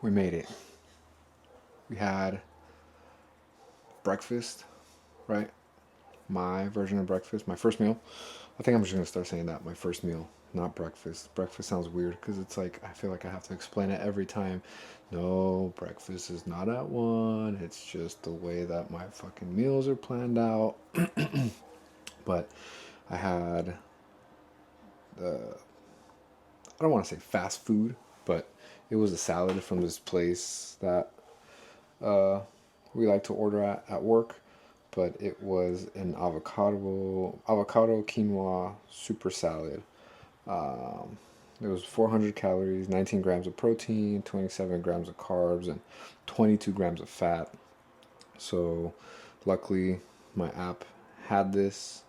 We made it. We had breakfast, right? My version of breakfast, my first meal. I think I'm just gonna start saying that, my first meal, not breakfast. Breakfast sounds weird because it's like I feel like I have to explain it every time. No, breakfast is not at 1. It's just the way that my fucking meals are planned out. But I had the, I don't want to say fast food, but it was a salad from this place that uh, we like to order at work. But it was an avocado quinoa super salad. Um, it was 400 calories, 19 grams of protein, 27 grams of carbs, and 22 grams of fat. So, luckily, my app had this,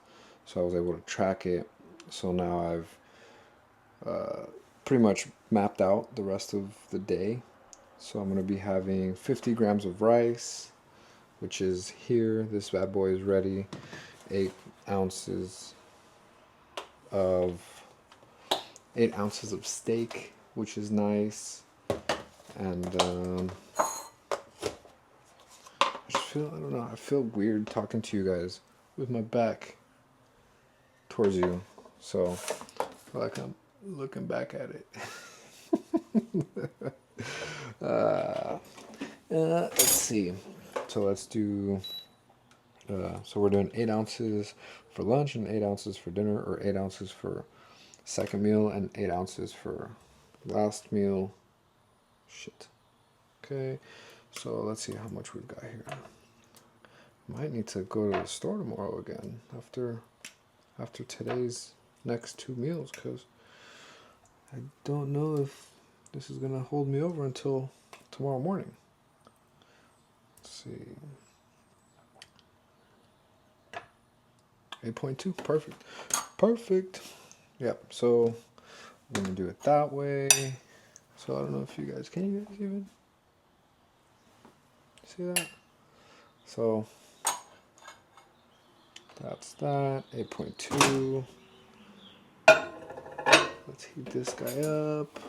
so I was able to track it. So now I've pretty much mapped out the rest of the day. So I'm going to be having 50 grams of rice, which is here. This bad boy is ready. 8 ounces of 8 ounces of steak, which is nice. And I don't know, I feel weird talking to you guys with my back towards you. So I feel like I'm looking back at it. Let's see. So let's do. So we're doing 8 ounces for lunch and 8 ounces for dinner, or 8 ounces for second meal and 8 ounces for last meal. Shit. Okay. So let's see how much we've got here. Might need to go to the store tomorrow again after today's next 2 meals, because I don't know if this is gonna hold me over until tomorrow morning. Let's see. 8.2. Perfect. Perfect. Yep. So I'm gonna do it that way. So I don't know if you guys even see that. So that's that. 8.2. Let's heat this guy up.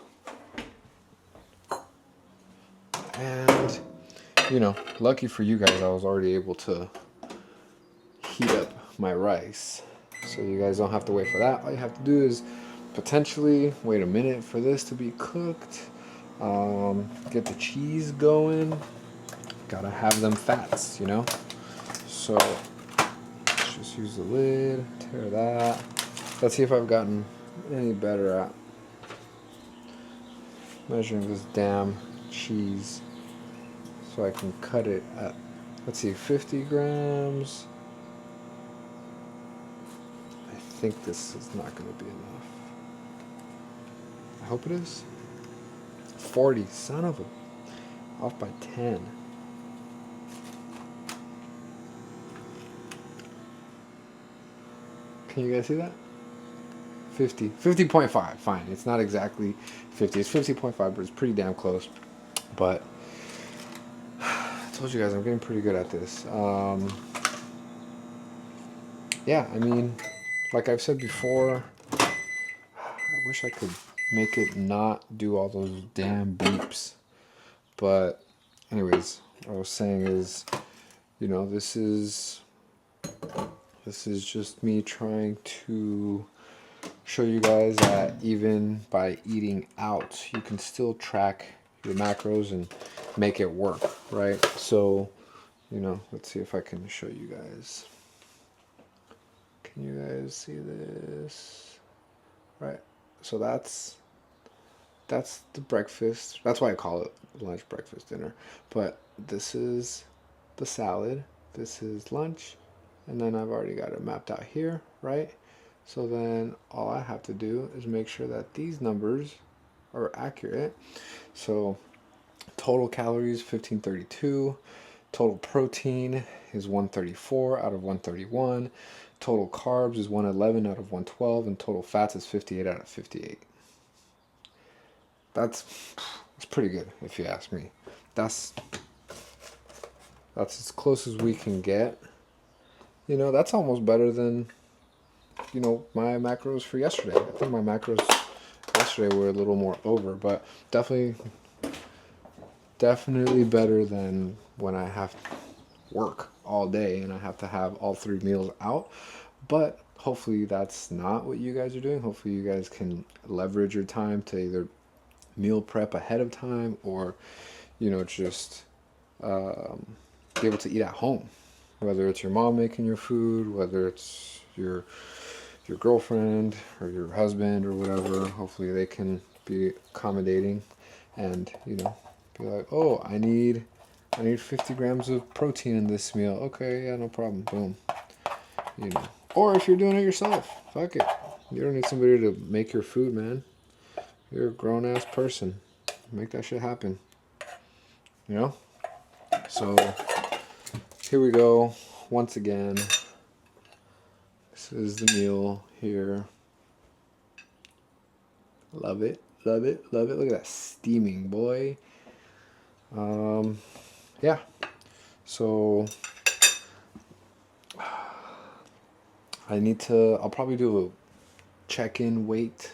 And, lucky for you guys, I was already able to heat up my rice. So you guys don't have to wait for that. All you have to do is potentially wait a minute for this to be cooked. Get the cheese going. Gotta have them fats, So let's just use the lid, tear that. Let's see if I've gotten any better at measuring this damn cheese so I can cut it at, let's see, 50 grams. I think this is not going to be enough. I hope it is. 40, son of a, off by 10. Can you guys see that? 50. 50.5, fine. It's not exactly 50. It's 50.5, but it's pretty damn close. But I told you guys I'm getting pretty good at this. Yeah, I mean, like I've said before, I wish I could make it not do all those damn beeps. But anyways, what I was saying is, this is just me trying to show you guys that even by eating out, you can still track your macros and make it work, right? So, let's see if I can show you guys. Can you guys see this? Right. So that's the breakfast. That's why I call it lunch, breakfast, dinner. But this is the salad. This is lunch. And then I've already got it mapped out here, right? So then all I have to do is make sure that these numbers are accurate. So total calories 1532, total protein is 134 out of 131, total carbs is 111 out of 112, and total fats is 58 out of 58. That's pretty good if you ask me. That's as close as we can get. That's almost better than my macros for yesterday. I think my macros yesterday were a little more over, but definitely definitely better than when I have work all day and I have to have all 3 meals out. But hopefully that's not what you guys are doing. Hopefully you guys can leverage your time to either meal prep ahead of time, or just um, be able to eat at home, whether it's your mom making your food, whether it's your girlfriend or your husband or whatever. Hopefully they can be accommodating and be like, oh, I need 50 grams of protein in this meal. Okay, yeah, no problem. Boom. you know or if you're doing it yourself, fuck it, you don't need somebody to make your food, man. You're a grown-ass person. Make that shit happen. you know so here we go once again. This is the meal here. Love it, love it, love it. Look at that steaming, boy. Yeah, so I'll probably do a check-in weight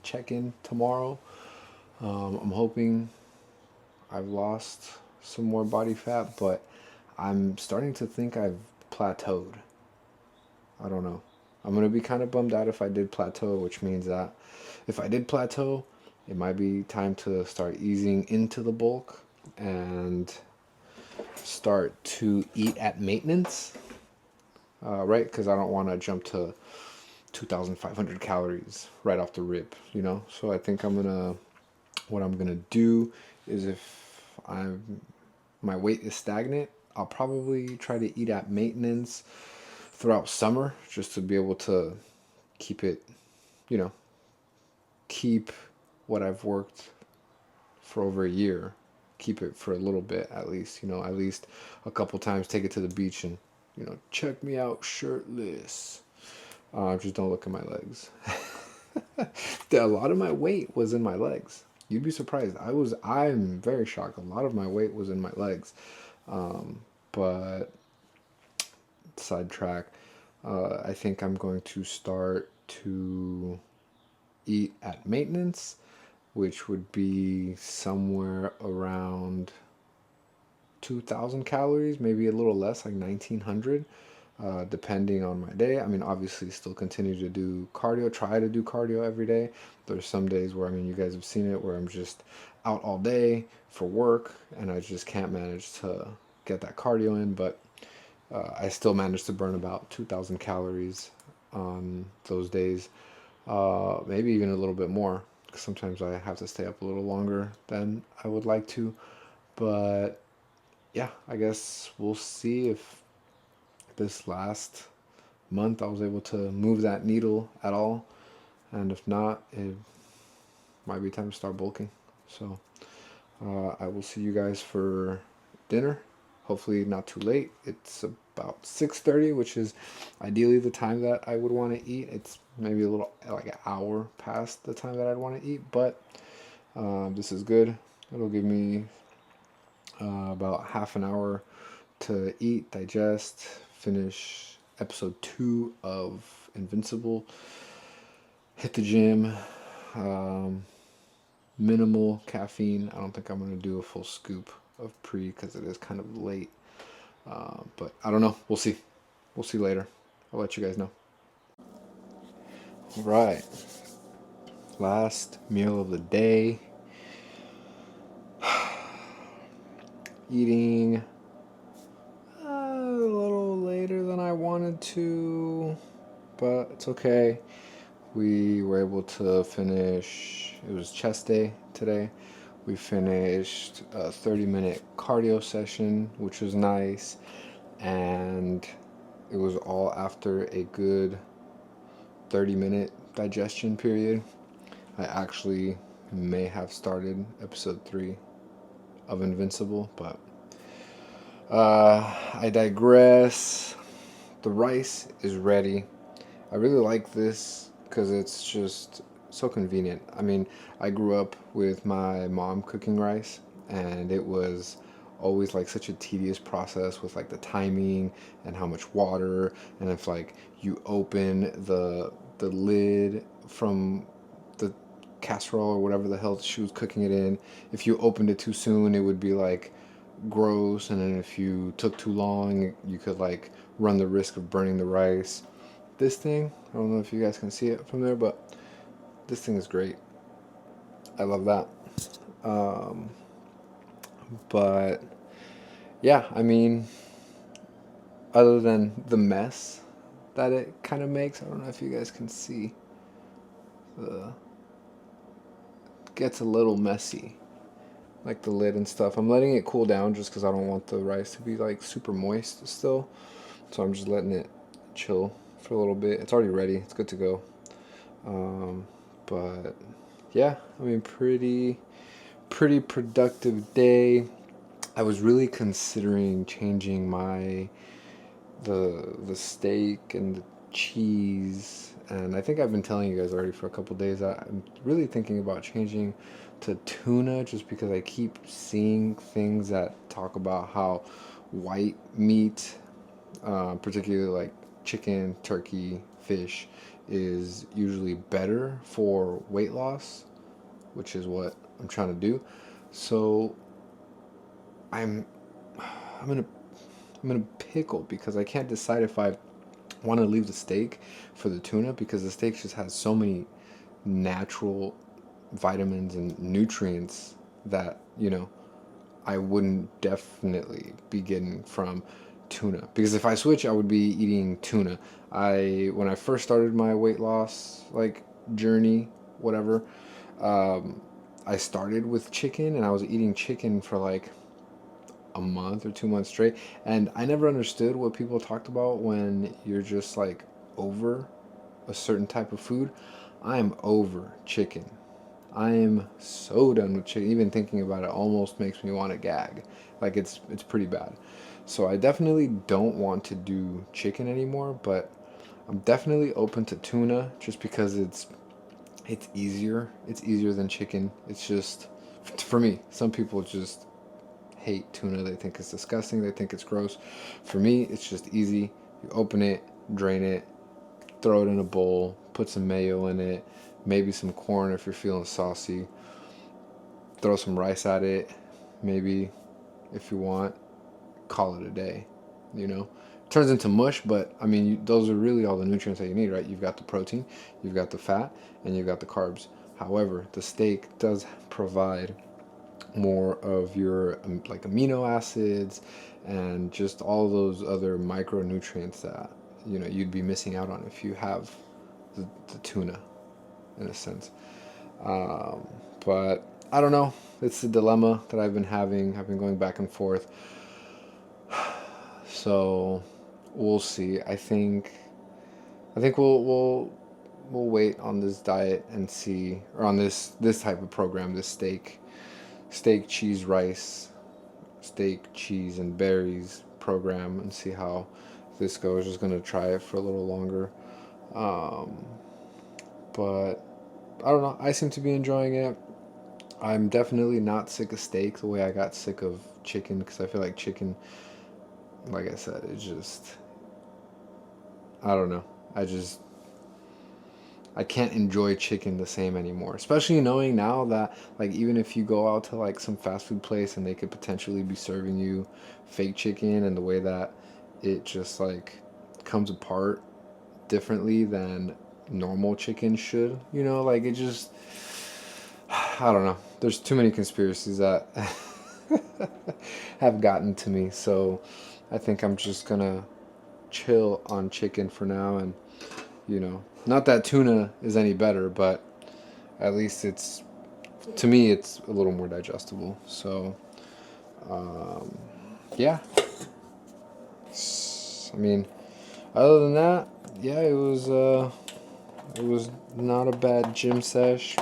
check-in tomorrow. I'm hoping I've lost some more body fat, but I'm starting to think I've plateaued. I don't know. I'm gonna be kind of bummed out if I did plateau, which means that if I did plateau, it might be time to start easing into the bulk and start to eat at maintenance, right? Because I don't want to jump to 2,500 calories right off the rip, So I think what I'm gonna do is, if my weight is stagnant, I'll probably try to eat at maintenance throughout summer, just to be able to keep it, keep what I've worked for over a year, keep it for a little bit at least, at least a couple times, take it to the beach and, check me out shirtless. Just don't look at my legs. A lot of my weight was in my legs. You'd be surprised. I'm very shocked. A lot of my weight was in my legs. But sidetrack. I think I'm going to start to eat at maintenance, which would be somewhere around 2,000 calories, maybe a little less, like 1,900, depending on my day. I mean, obviously, still continue to do cardio, try to do cardio every day. There's some days where, you guys have seen it, where I'm just out all day for work and I just can't manage to get that cardio in, but I still manage to burn about 2,000 calories on those days, maybe even a little bit more, because sometimes I have to stay up a little longer than I would like to. But yeah, I guess we'll see if this last month I was able to move that needle at all, and if not, it might be time to start bulking. So I will see you guys for dinner. Hopefully not too late. It's about 6:30, which is ideally the time that I would want to eat. It's maybe a little, like an hour past the time that I'd want to eat, but this is good. It'll give me about half an hour to eat, digest, finish episode 2 of Invincible, hit the gym, minimal caffeine. I don't think I'm going to do a full scoop of pre, because it is kind of late. But I don't know. We'll see. We'll see later. I'll let you guys know. Right. Last meal of the day. Eating a little later than I wanted to, but it's okay. We were able to finish, it was chest day today. We finished a 30-minute cardio session, which was nice, and it was all after a good 30-minute digestion period. I actually may have started episode 3 of Invincible, but I digress. The rice is ready. I really like this because it's just so convenient. I mean, I grew up with my mom cooking rice, and it was always like such a tedious process with like the timing and how much water, and if like you open the lid from the casserole or whatever the hell she was cooking it in. If you opened it too soon, it would be like gross, and then if you took too long, you could like run the risk of burning the rice. This thing, I don't know if you guys can see it from there, but this thing is great. I love that. Um, but yeah, I mean, other than the mess that it kind of makes, I don't know if you guys can see. It gets a little messy, like the lid and stuff. I'm letting it cool down just because I don't want the rice to be like super moist still. So I'm just letting it chill for a little bit. It's already ready. It's good to go. But yeah, I mean, pretty productive day. I was really considering changing the steak and the cheese, and I think I've been telling you guys already for a couple days that I'm really thinking about changing to tuna, just because I keep seeing things that talk about how white meat, particularly like chicken, turkey, fish, is usually better for weight loss, which is what I'm trying to do. So I'm I'm in a I'm in a pickle because I can't decide if I want to leave the steak for the tuna, because the steak just has so many natural vitamins and nutrients that, I wouldn't definitely be getting from tuna. Because if I switch, I would be eating tuna. When I first started my weight loss like journey, whatever, um, I started with chicken, and I was eating chicken for like a month or 2 months straight, and I never understood what people talked about when you're just like over a certain type of food. I'm over chicken. I am so done with chicken. Even thinking about it almost makes me want to gag. Like it's pretty bad. So I definitely don't want to do chicken anymore, but I'm definitely open to tuna just because it's easier. It's easier than chicken. It's just, for me, some people just hate tuna. They think it's disgusting. They think it's gross. For me, it's just easy. You open it, drain it, throw it in a bowl, put some mayo in it, maybe some corn if you're feeling saucy. Throw some rice at it, maybe, if you want. Call it a day. You know, turns into mush, but I mean, those are really all the nutrients that you need, right? You've got the protein, you've got the fat, and you've got the carbs. However, the steak does provide more of your like amino acids and just all those other micronutrients that you'd be missing out on if you have the tuna, in a sense. um, but I don't know, it's a dilemma that I've been having. I've been going back and forth, so we'll see. I think we'll wait on this diet and see, or on this type of program, this steak, cheese, rice, steak, cheese, and berries program, and see how this goes. Just gonna try it for a little longer. Um, but I don't know. I seem to be enjoying it. I'm definitely not sick of steak the way I got sick of chicken, because I feel like chicken, like I said, it's just, I don't know. I can't enjoy chicken the same anymore. Especially knowing now that, like, even if you go out to like some fast food place and they could potentially be serving you fake chicken, and the way that it just like comes apart differently than normal chicken should, like it just, I don't know. There's too many conspiracies that have gotten to me. So I think I'm just gonna chill on chicken for now, and not that tuna is any better, but at least to me, it's a little more digestible. So, um, yeah. I mean, other than that, yeah, it was not a bad gym sesh.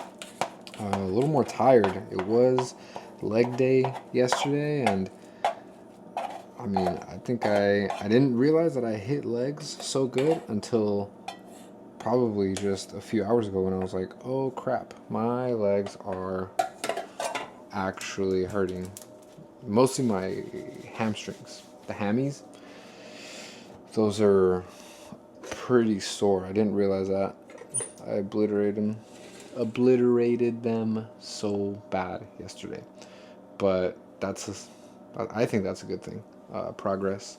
A little more tired. It was leg day yesterday, and I mean, I think I didn't realize that I hit legs so good until probably just a few hours ago, when I was like, oh crap, my legs are actually hurting. Mostly my hamstrings, the hammies. Those are pretty sore. I didn't realize that. I obliterated them obliterated them so bad yesterday. But I think that's a good thing. Progress,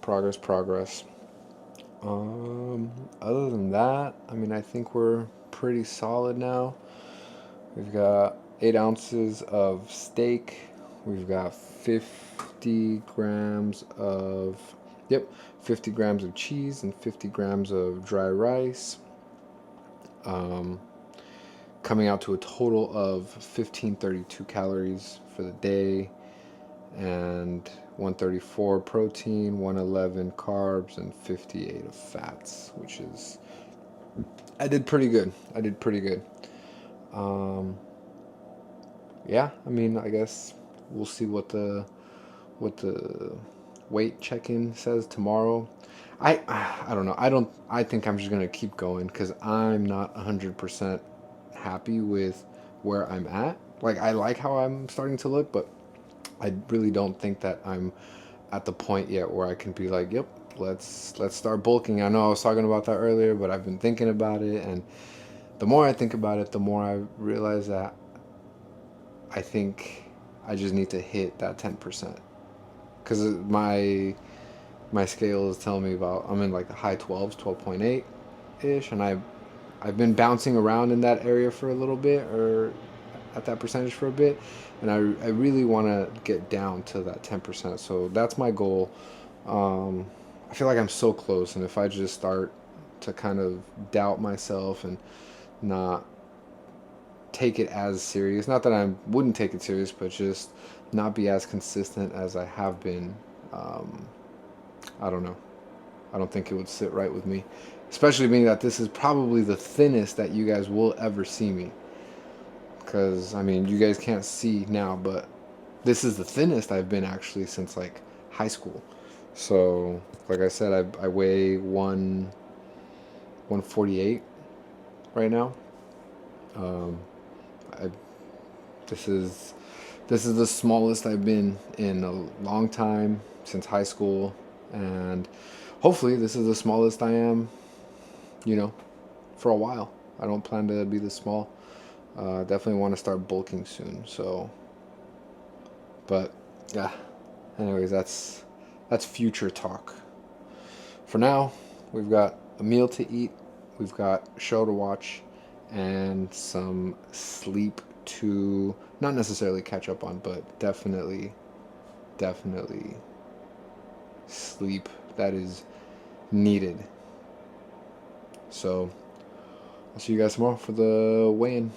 progress, progress. Other than that, I mean, I think we're pretty solid now. We've got 8 ounces of steak. We've got 50 grams of, yep, 50 grams of cheese and 50 grams of dry rice. Coming out to a total of 1532 calories for the day, and 134 protein, 111 carbs, and 58 of fats, which is, I did pretty good. I did pretty good. Yeah, I mean, I guess we'll see what the weight check-in says tomorrow. I don't know. I think I'm just gonna keep going because I'm not 100% happy with where I'm at. Like, I like how I'm starting to look, but I really don't think that I'm at the point yet where I can be like, yep, let's start bulking. I know I was talking about that earlier, but I've been thinking about it, and the more I think about it, the more I realize that I think I just need to hit that 10%, because my scale is telling me about, I'm in like the high 12s, 12.8 ish, and I've been bouncing around in that area for a little bit, or at that percentage for a bit, and I really want to get down to that 10%. So that's my goal. I feel like I'm so close, and if I just start to kind of doubt myself and not take it as serious, not that I wouldn't take it serious, but just not be as consistent as I have been, I don't know. I don't think it would sit right with me, especially being that this is probably the thinnest that you guys will ever see me. Because, I mean, you guys can't see now, but this is the thinnest I've been actually since like high school. So, like I said, I weigh 148 right now. Um, I this is the smallest I've been in a long time, since high school, and hopefully this is the smallest I am, you know, for a while. I don't plan to be this small. Definitely want to start bulking soon. So, but yeah. Anyways, that's future talk. For now, we've got a meal to eat, we've got a show to watch, and some sleep to not necessarily catch up on, but definitely sleep that is needed. So I'll see you guys tomorrow for the weigh-in.